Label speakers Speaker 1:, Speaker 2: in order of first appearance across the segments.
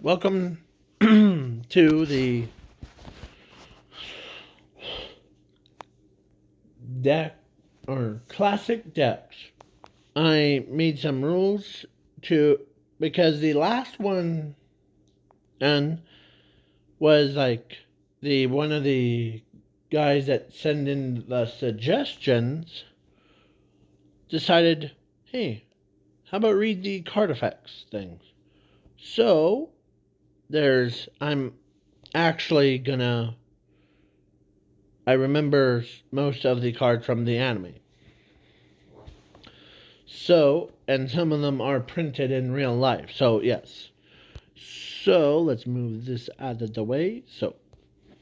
Speaker 1: Welcome to the deck or classic decks. I made some rules to because the last one and was like the one of the guys that send in the suggestions decided, hey, how about read the card effects things? So I'm actually gonna I remember most of the cards from the anime. So, and some of them are printed in real life. So, yes. So, let's move this out of the way. So,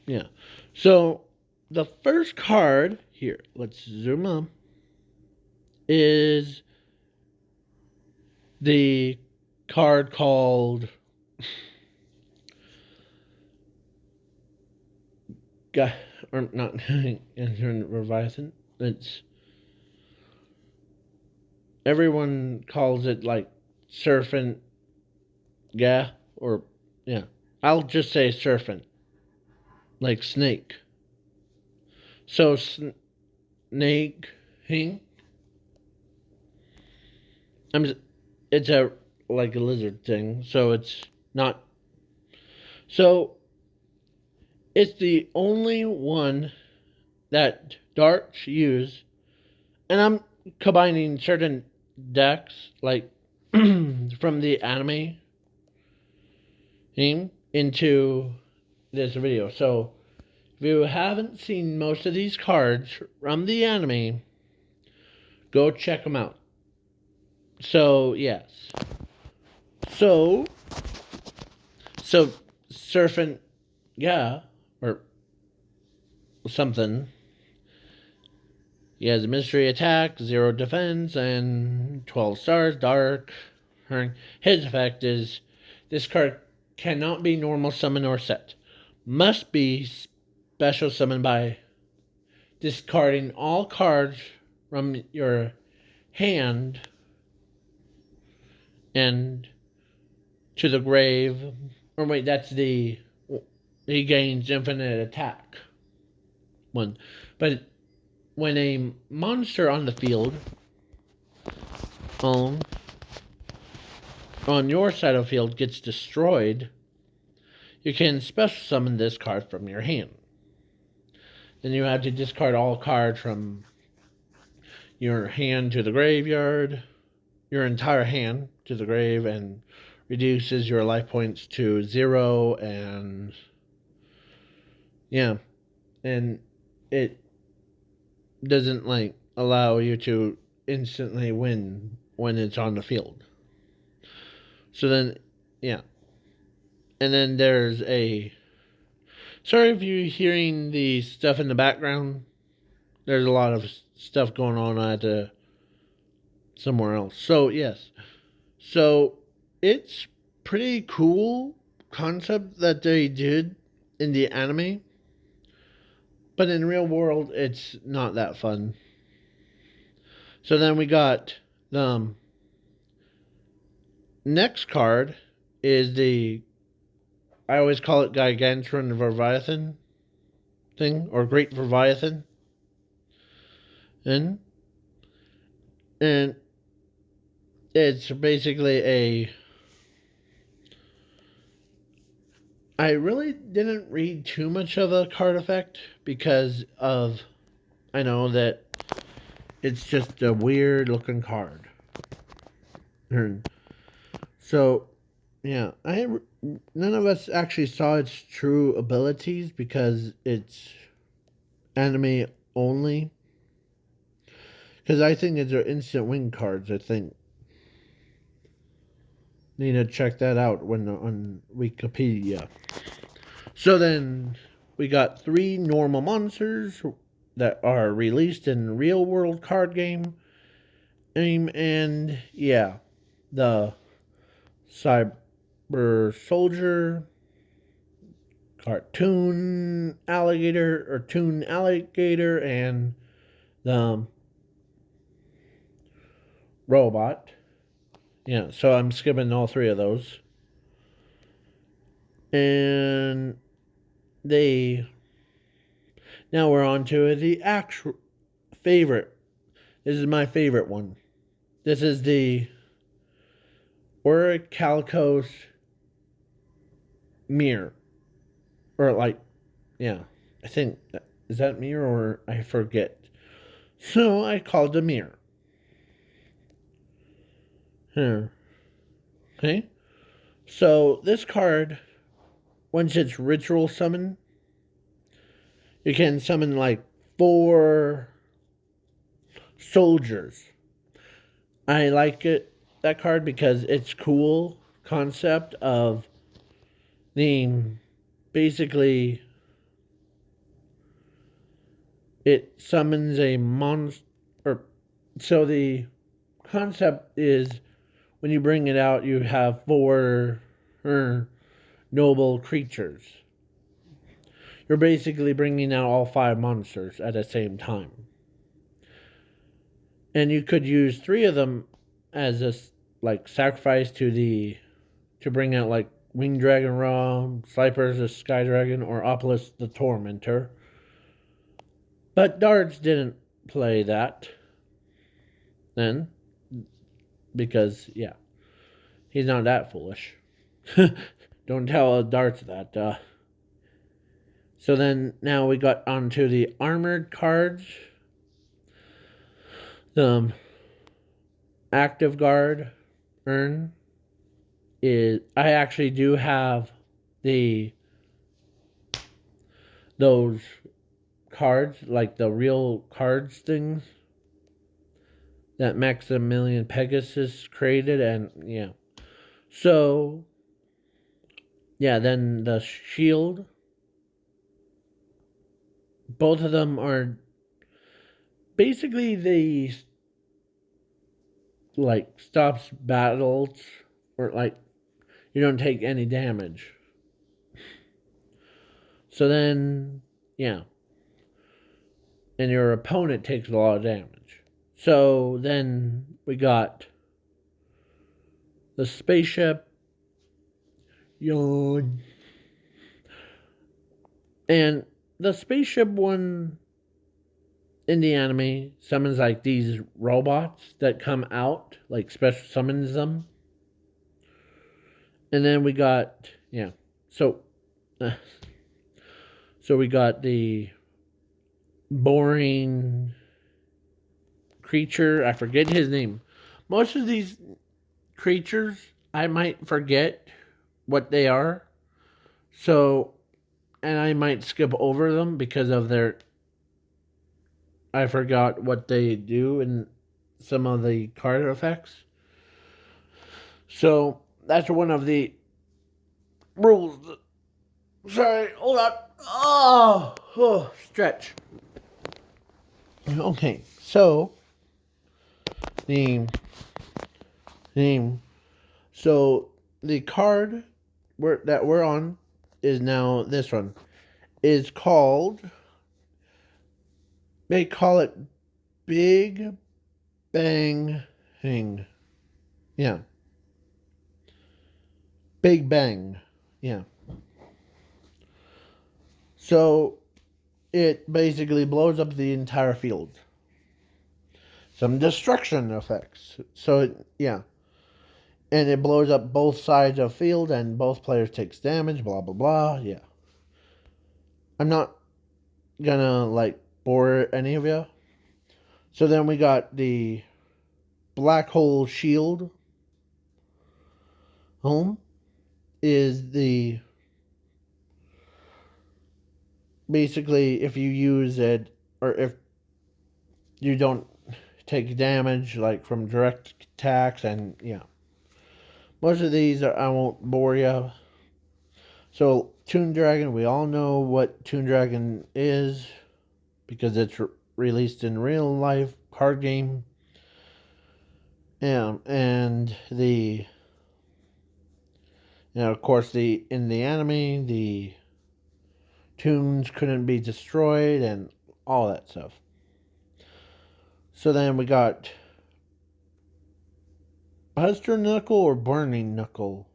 Speaker 1: yeah. So, the first card here, let's zoom up, is the card called or not Leviathan. It's everyone calls it like Serpent or yeah. I'll just say Serpent, like snake. So snake, hing. I'm. It's a like a lizard thing. So it's not. So it's the only one that darts use, and I'm combining certain decks like from the anime theme into this video. So if you haven't seen most of these cards from the anime, go check them out. So yes. So Serpent, yeah, or something. He has a mystery attack, 0 defense, and 12 stars, dark. His effect is this card cannot be normal summon or set. Must be special summon by discarding all cards from your hand and to the grave. Or wait, that's the he gains infinite attack one. But when a monster on the field on your side of the field gets destroyed, you can special summon this card from your hand. Then you have to discard all cards from your hand to the graveyard, your entire hand to the grave, and reduces your life points to 0. And yeah, and it doesn't like allow you to instantly win when it's on the field. So then, yeah. And then there's a. Sorry if you're hearing the stuff in the background. There's a lot of stuff going on at somewhere else. So, yes. So, it's pretty cool concept that they did in the anime. But in real world, it's not that fun. So then we got the next card is the I always call it Gargantuan Leviathan thing or Great Leviathan. And it's basically a I really didn't read too much of a card effect because of I know that it's just a weird looking card. So, yeah, none of us actually saw its true abilities because it's anime only. Because I think it's instant win cards. I think need to check that out when on Wikipedia. So then we got 3 normal monsters that are released in real world card game. And yeah, the Cyber Soldier, Cartoon Alligator or Toon Alligator, and the Robot. Yeah, so I'm skipping all 3 of those. And they now we're on to the actual favorite. This is my favorite one. This is the Orichalcos mirror. Or like, yeah, I think, is that mirror or I forget. So I called the mirror. Here. Okay. So this card, once it's ritual summon, you can summon like 4 soldiers. I like that card because it's cool concept of the basically it summons a monster. Or so the concept is when you bring it out, you have 4 noble creatures. You're basically bringing out all 5 monsters at the same time. And you could use 3 of them as a like sacrifice to bring out like Winged Dragon Raw, Slippers the Sky Dragon, or Opolis the Tormentor. But Darts didn't play that then because yeah, he's not that foolish. Don't tell Darts that. So then now we got onto the armored cards. The active guard urn is I actually do have the those cards, like the real cards things that Maximilian Pegasus created, and yeah. So yeah, then the shield. Both of them are basically the like stops battles or like you don't take any damage. So then yeah. And your opponent takes a lot of damage. So then we got the spaceship. Yawn. And the spaceship one in the anime summons like these robots that come out, like special summons them. And then we got yeah. So so we got the boring creature. I forget his name. Most of these creatures I might forget what they are. So and I might skip over them because of their I forgot what they do in some of the card effects. So that's one of the rules. Sorry, hold on. Oh, stretch. Okay, so the name. So the card that we're on is now this one. Is called. They call it Big Bang Thing. Yeah. Big Bang. Yeah. So it basically blows up the entire field. Some destruction effects. So yeah. And it blows up both sides of the field and both players takes damage, blah blah blah. Yeah. I'm not gonna like bore any of you. So then we got the Black Hole Shield. Home is the basically if you use it or if you don't take damage like from direct attacks and yeah. Most of these I won't bore you. So Toon Dragon, we all know what Toon Dragon is because it's released in real life card game. And the of course the in the anime the toons couldn't be destroyed and all that stuff. So then we got Buster Knuckle or Burning Knuckle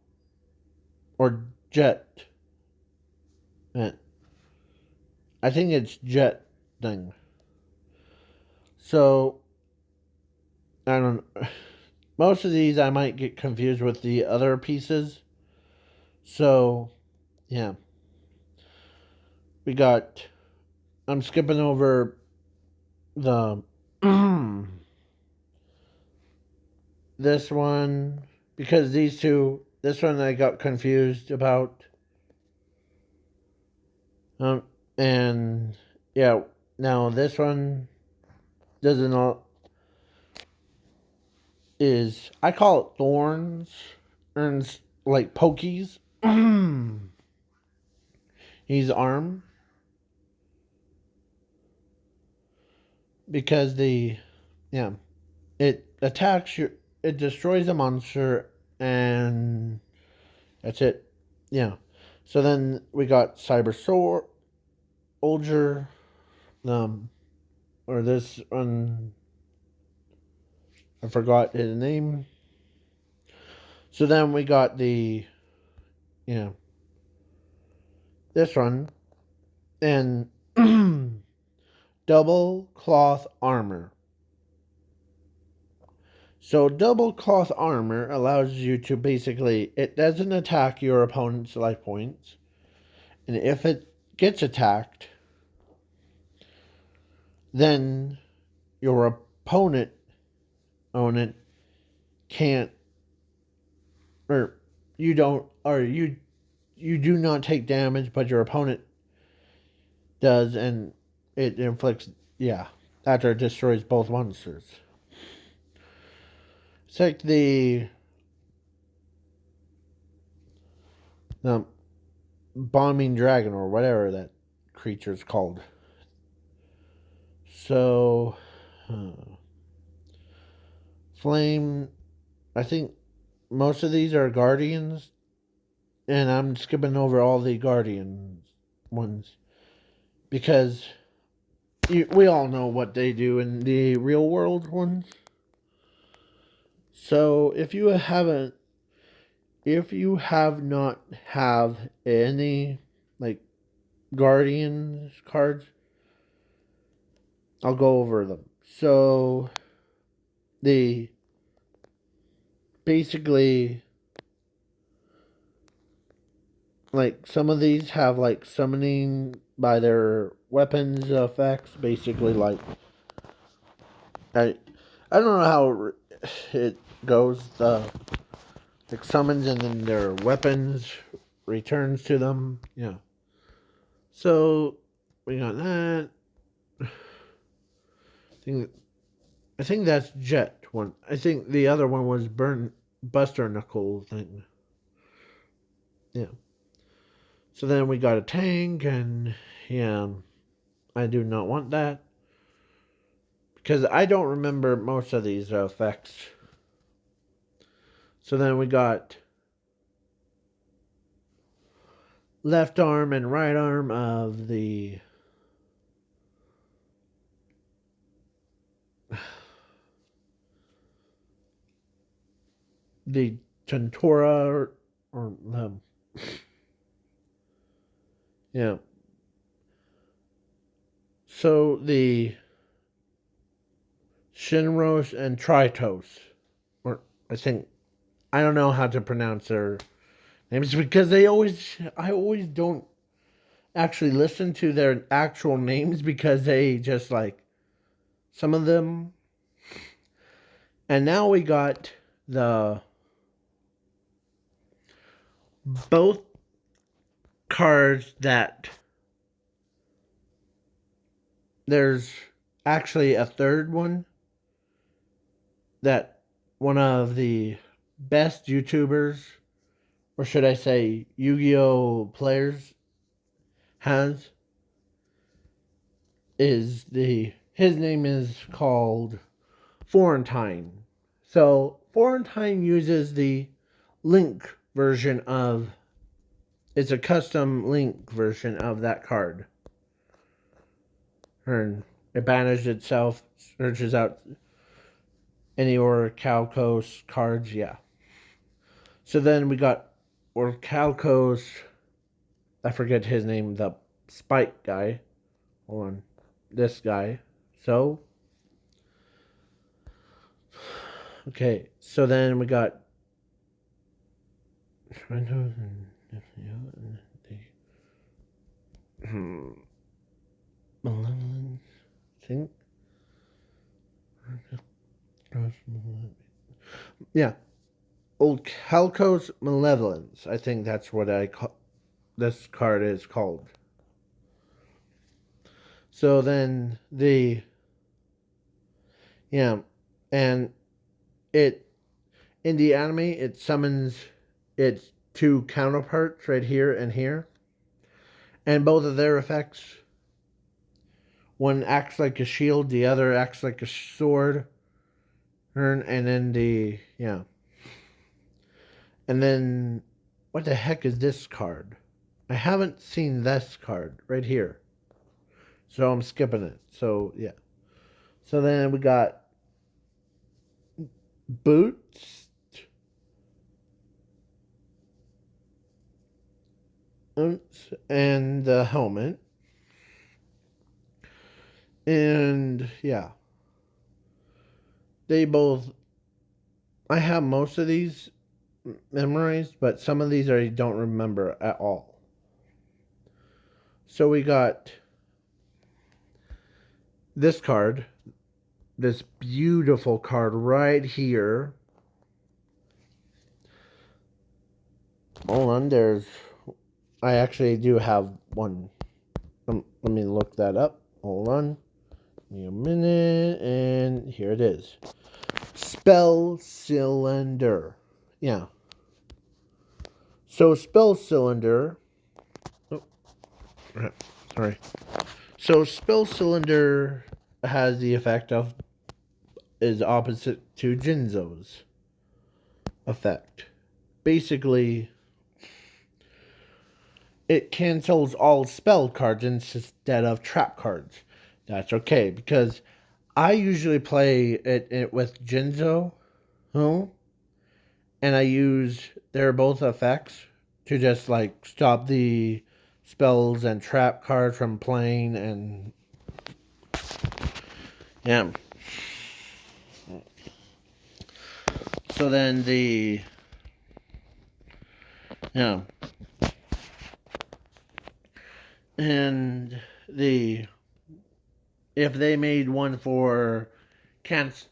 Speaker 1: or Jet. I think it's jet thing. So I don't. Most of these I might get confused with the other pieces. So yeah, we got. I'm skipping over the this one because these two. This one I got confused about. And yeah, now this one doesn't all is I call it thorns, earns like pokies. He's arm because the yeah it attacks your it destroys a monster and that's it. Yeah. So then we got Cyber Soldier, or this one I forgot his name. So then we got the yeah this one and double cloth armor. So double cloth armor allows you to basically it doesn't attack your opponent's life points, and if it gets attacked, then your opponent on it can't or you don't or you do not take damage, but your opponent does, and it inflicts yeah after it destroys both monsters. It's like the bombing dragon or whatever that creature's called. So, flame. I think most of these are guardians, and I'm skipping over all the guardians ones because we all know what they do in the real world ones. So if you have not have any like guardians cards, I'll go over them. So the basically like some of these have like summoning by their weapons effects. Basically, like I I don't know how it goes. The like summons and then their weapons returns to them. Yeah. So we got that. I think that's Jet one. I think the other one was Burn Buster Knuckle thing. Yeah. So then we got a tank, and yeah, I do not want that because I don't remember most of these effects. So then we got left arm and right arm of the Tentora or yeah. So the Shinros and Tritos, or I think I don't know how to pronounce their names because I always don't actually listen to their actual names because they just like some of them. And now we got the both cards that there's actually a third one that one of the best YouTubers, or should I say Yu-Gi-Oh players, has is the his name is called Florentine. So Florentine uses the Link version of it's a custom Link version of that card. And it banishes itself, searches out any Orichalcos cards, yeah. So then we got Orichalcos I forget his name, the Spike guy. Hold on. This guy. So, okay. So then we got. Malevolent. Think. Yeah. Old Calco's Malevolence. I think that's what this card is called. So then yeah, and it in the anime it summons its two counterparts right here and here, and both of their effects. One acts like a shield, the other acts like a sword. And then and then what the heck is this card? I haven't seen this card right here, so I'm skipping it. So yeah. So then we got boots. And the helmet. And yeah. They both. I have most of these memorized, but some of these I don't remember at all. So we got this card. This beautiful card right here. Hold on, I actually do have one. Let me look that up. Hold on. Give me a minute, and here it is. Spell Cylinder. Yeah. So Spell Cylinder. Oh, sorry. So Spell Cylinder has the effect of is opposite to Jinzo's effect. Basically, it cancels all spell cards instead of trap cards. That's okay, because I usually play it with Jinzo, and I use their both effects to just like stop the spells and trap cards from playing, and yeah. So then yeah, and if they made one for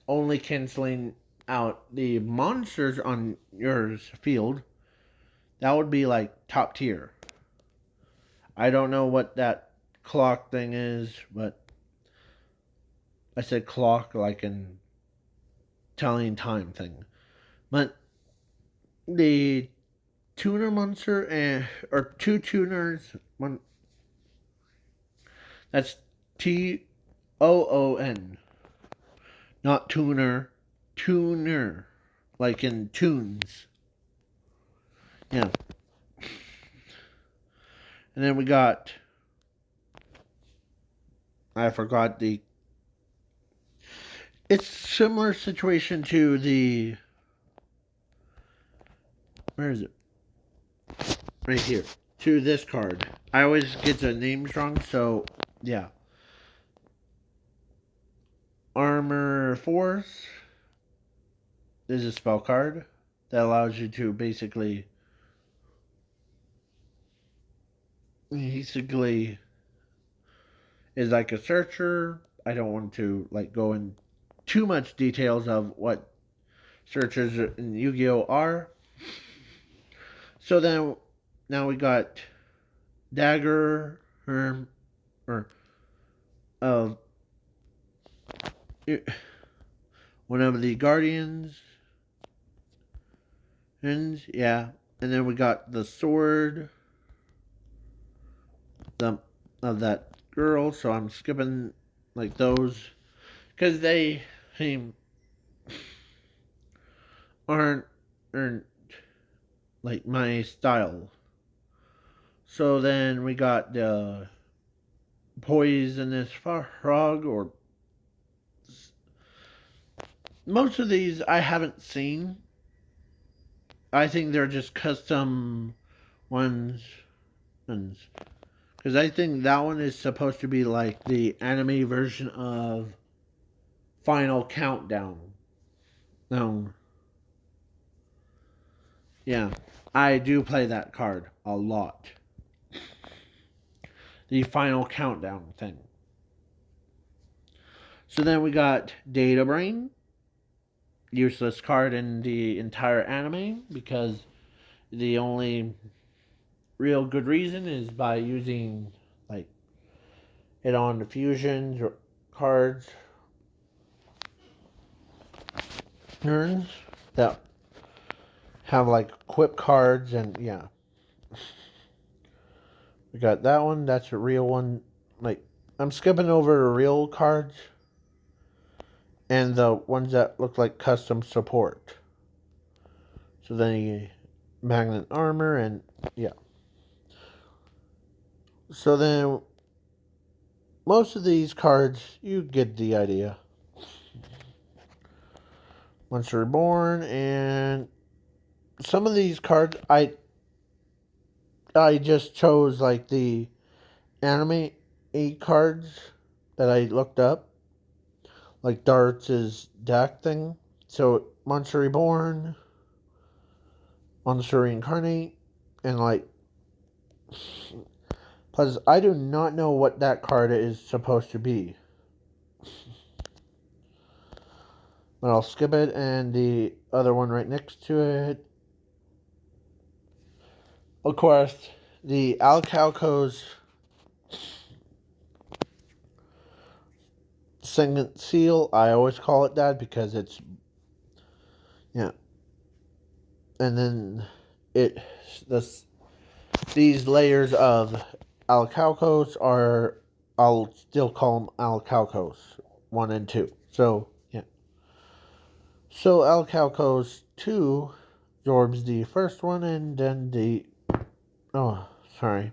Speaker 1: only canceling out the monsters on your field, that would be like top tier. I don't know what that clock thing is, but I said clock like in telling time thing. But the tuner monster or two tuners, one that's TOON, not tuner, tuner, like in tunes. Yeah. And then we got, I forgot it's similar situation to where is it? Right here. To this card. I always get the names wrong, so yeah. Armor Force is a spell card that allows you to basically is like a searcher. I don't want to like go in too much details of what searchers in Yu-Gi-Oh are. So then now we got Dagger or uh, one of the Guardians. And yeah, and then we got the sword of that girl. So I'm skipping like those because they aren't like my style. So then we got the poisonous frog, or most of these I haven't seen. I think they're just custom ones. Because I think that one is supposed to be like the anime version of Final Countdown. No. Yeah. I do play that card a lot. The Final Countdown thing. So then we got Data Brain. Useless card in the entire anime because the only real good reason is by using like it on the fusions or cards turns that have like equip cards and yeah. We got that one, that's a real one. Like I'm skipping over the real cards and the ones that look like custom support. So then you magnet armor and yeah. So then most of these cards you get the idea. Monster Reborn and some of these cards I just chose like the anime 8 cards that I looked up. Like Darts' deck thing. So Monster Reborn, Monster Reincarnate, and like plus I do not know what that card is supposed to be. But I'll skip it and the other one right next to it. Of course, the Alcalco's Singent Seal. I always call it that because it's yeah. And then these layers of Alcalcos are I'll still call them Alcalcos 1 and 2. So yeah. So Alcalcos 2 absorbs the first one and then the sorry.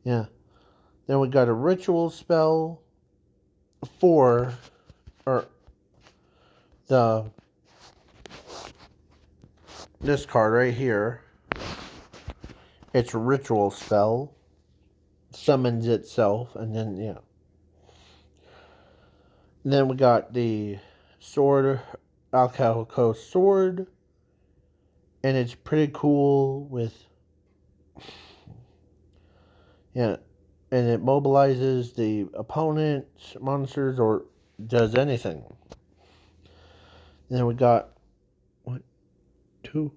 Speaker 1: Yeah. Then we got a ritual spell for this card right here. It's a ritual spell. Summons itself and then yeah. And then we got the sword, Alcalco sword. And it's pretty cool with yeah. And it mobilizes the opponent's monsters or does anything. And then we got 1, 2,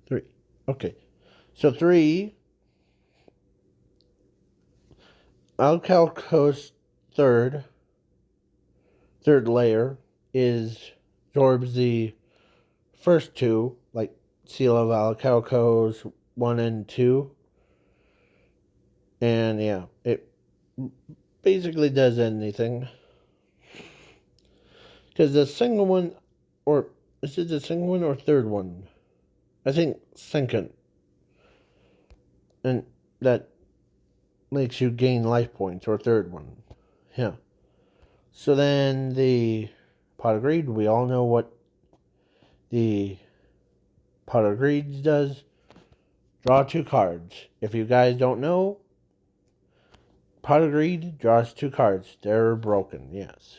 Speaker 1: 3. Okay. So 3. Alcalco's third layer absorbs the first 2, like Seal of Alcalco's 1 and 2. And yeah, it basically does anything. Because the single one, or is it the single one or third one? I think second. And that makes you gain life points, or third one. Yeah. So then the Pot of Greed, we all know what the Pot of Greed does. Draw 2 cards. If you guys don't know, Pot of Greed draws 2 cards. They're broken, yes.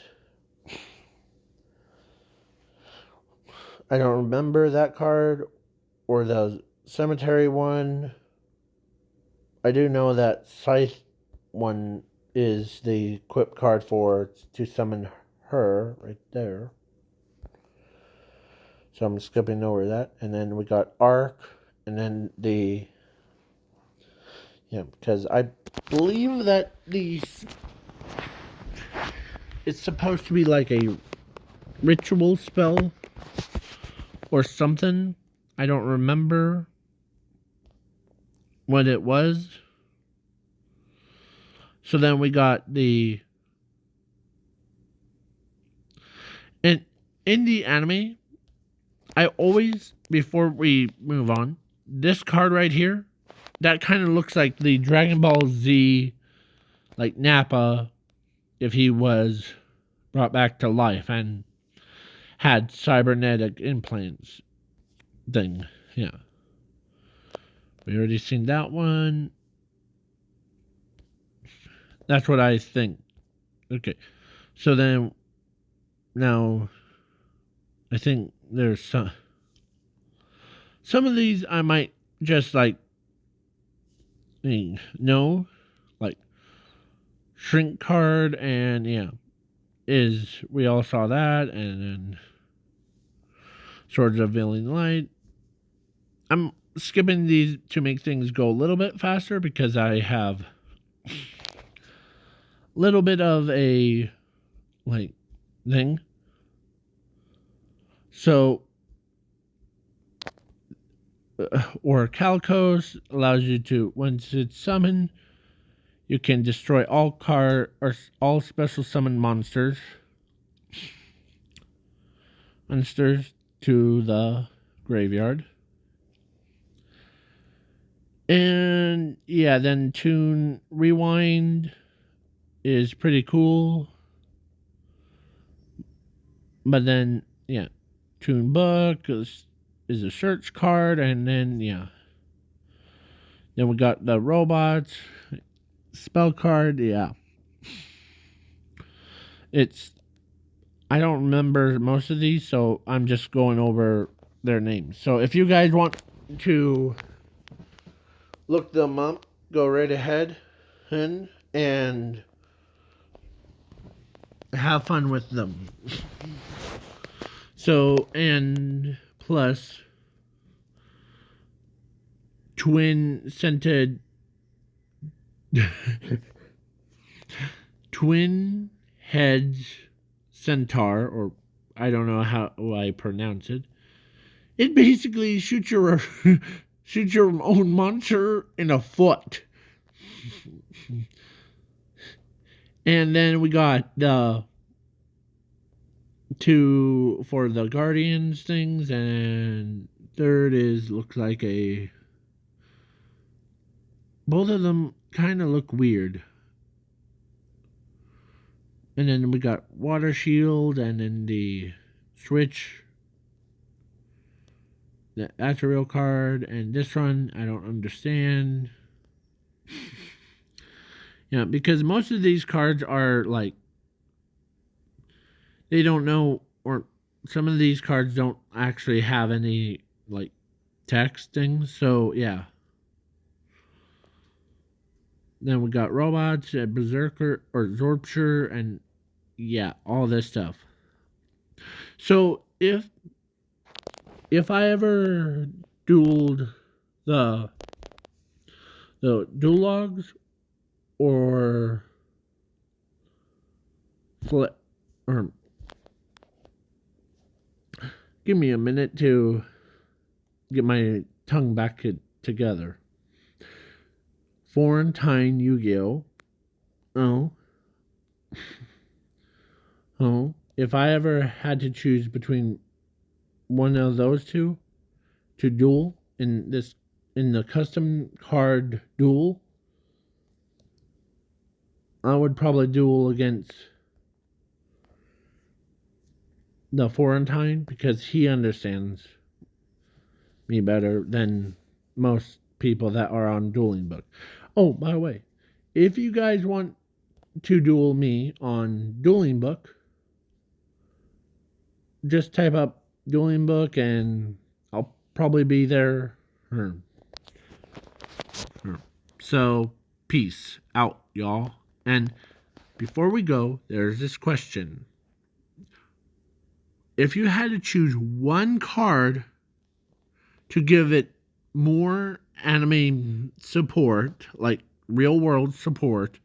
Speaker 1: I don't remember that card or the cemetery one. I do know that Scythe one is the equip card to summon her right there. So I'm skipping over that. And then we got Arc. And then because I believe that it's supposed to be like a ritual spell or something. I don't remember what it was. So then we got in the anime, I always, before we move on, this card right here, that kind of looks like the Dragon Ball Z, like Nappa, if he was brought back to life and had cybernetic implants thing. Yeah. We already seen that one. That's what I think. Okay. So then, now, I think there's some of these I might just like, no, like Shrink Card, and yeah, we all saw that, and then Swords of Veiling Light. I'm skipping these to make things go a little bit faster because I have a little bit of a like thing. So, Orichalcos allows you to, once it's summoned, you can destroy all all special summon monsters to the graveyard. And yeah, then Toon Rewind is pretty cool. But then, yeah, Toon Book is a search card, and then, yeah. Then we got the robots, spell card, yeah. I don't remember most of these, so I'm just going over their names. So if you guys want to look them up, go right ahead and have fun with them. So, and plus, twin-headed centaur, or I don't know how I pronounce it. It basically shoots your own monster in the foot. And then we got the two for the Guardians things, and third looks like both of them kind of look weird. And then we got Water Shield, and then the Switch. That's a real card, and this one I don't understand. Yeah, because most of these cards are like, they don't know, or some of these cards don't actually have any like text things. So yeah. Then we got robots, Berserker or Zorpshire, and yeah, all this stuff. So if I ever dueled the dual logs, or give me a minute to get my tongue back together. Florentine Yu-Gi-Oh! If I ever had to choose between one of those two to duel in the custom card duel, I would probably duel against the Florentine, because he understands me better than most people that are on Dueling Book. Oh, by the way, if you guys want to duel me on Dueling Book, just type up Dueling Book and I'll probably be there. So, peace out, y'all. And before we go, there's this question. If you had to choose one card to give it more anime support, like real world support,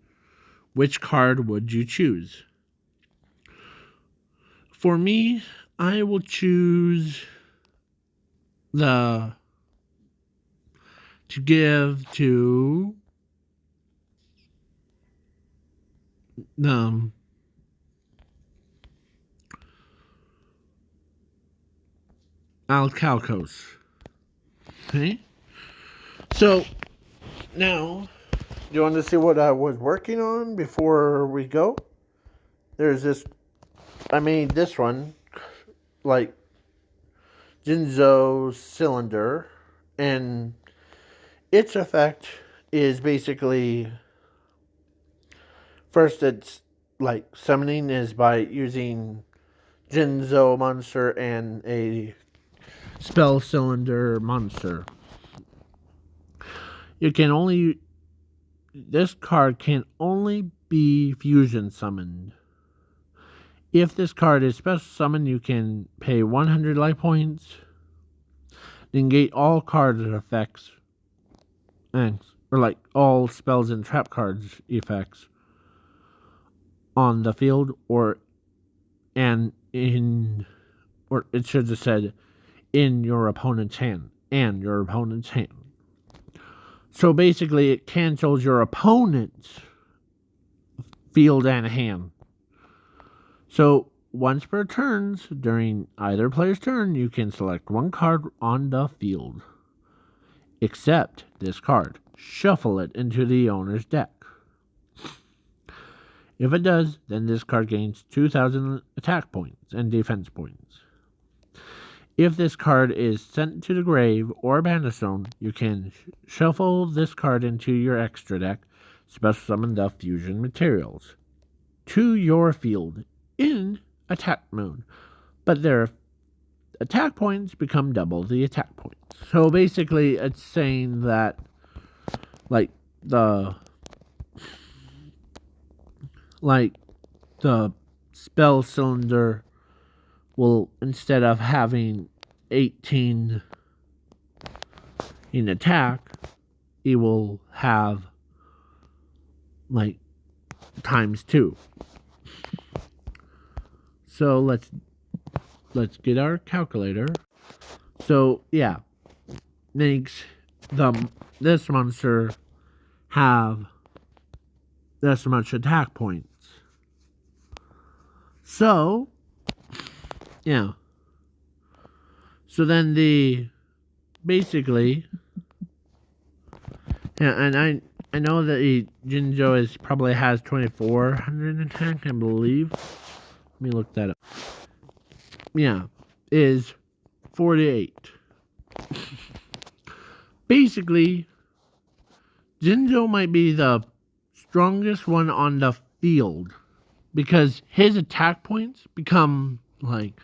Speaker 1: which card would you choose? For me, I will choose to give to Orichalcos. Okay? So, now, do you want to see what I was working on before we go? There's this, I made this one, like, Jinzo cylinder, and its effect is basically, first it's like summoning is by using Jinzo monster and a spell cylinder monster. You can only This card can only be fusion summoned. If this card is special summoned, you can pay 100 life points, negate all card effects, or like all spells and trap cards effects on the field, or it should have said in your opponent's hand, and your opponent's hand. So basically, it cancels your opponent's field and hand. So once per turns, during either player's turn, you can select one card on the field. Except this card. Shuffle it into the owner's deck. If it does, then this card gains 2,000 attack points and defense points. If this card is sent to the grave or Bannerstone, you can shuffle this card into your extra deck, special summon the fusion materials to your field in attack mode, but their attack points become double the attack points. So basically, it's saying that, like, the spell cylinder will, instead of having 18 in attack, it will have like times 2. So let's get our calculator. So yeah, makes this monster have this much attack points. So yeah. So then basically, yeah, and I know that Jinzo probably has 2,400 attack, I believe. Let me look that up. Yeah, is 48. Basically, Jinzo might be the strongest one on the field because his attack points become like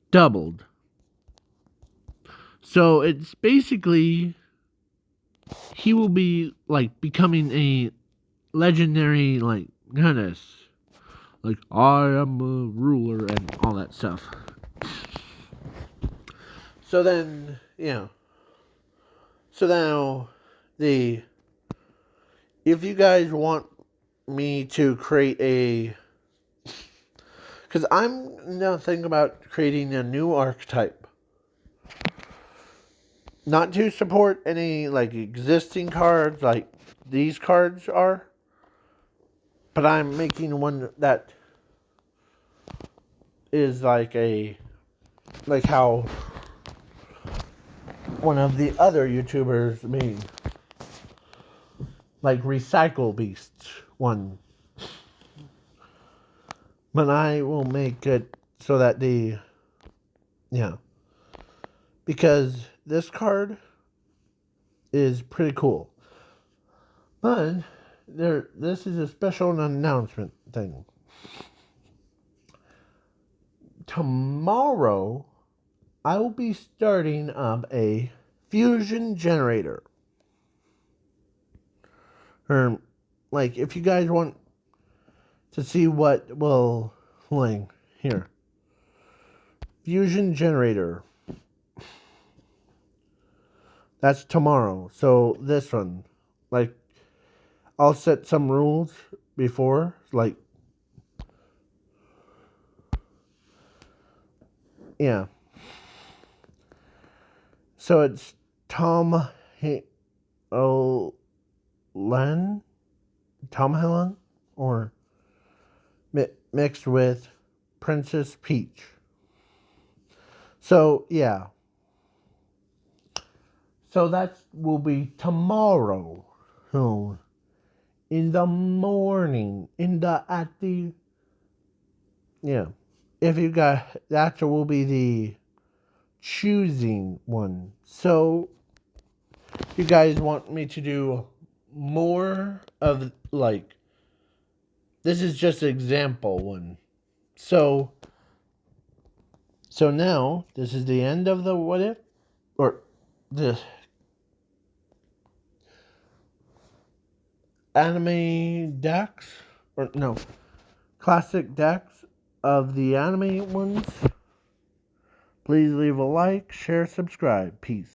Speaker 1: doubled. So it's basically, he will be like becoming a legendary like goddess. Like, I am a ruler and all that stuff. So then, yeah. So now, if you guys want me to create because I'm now thinking about creating a new archetype. Not to support any, like, existing cards like these cards are. But I'm making one that is like how one of the other YouTubers made. Like Recycle Beasts one. But I will make it so that because this card is pretty cool. But this is a special announcement thing. Tomorrow, I will be starting up a fusion generator. Like, if you guys want to see what will, like, here. Fusion generator. That's tomorrow. So, this one. Like, I'll set some rules before, like, yeah. So it's Tom Holland, or mixed with Princess Peach. So yeah. So that will be tomorrow. So in the morning, yeah. If you got, that will be the choosing one. So you guys want me to do more of, like, this is just an example one. So now this is the end of the what if, or the anime decks, or no, classic decks of the anime ones. Please leave a like, share, subscribe. Peace.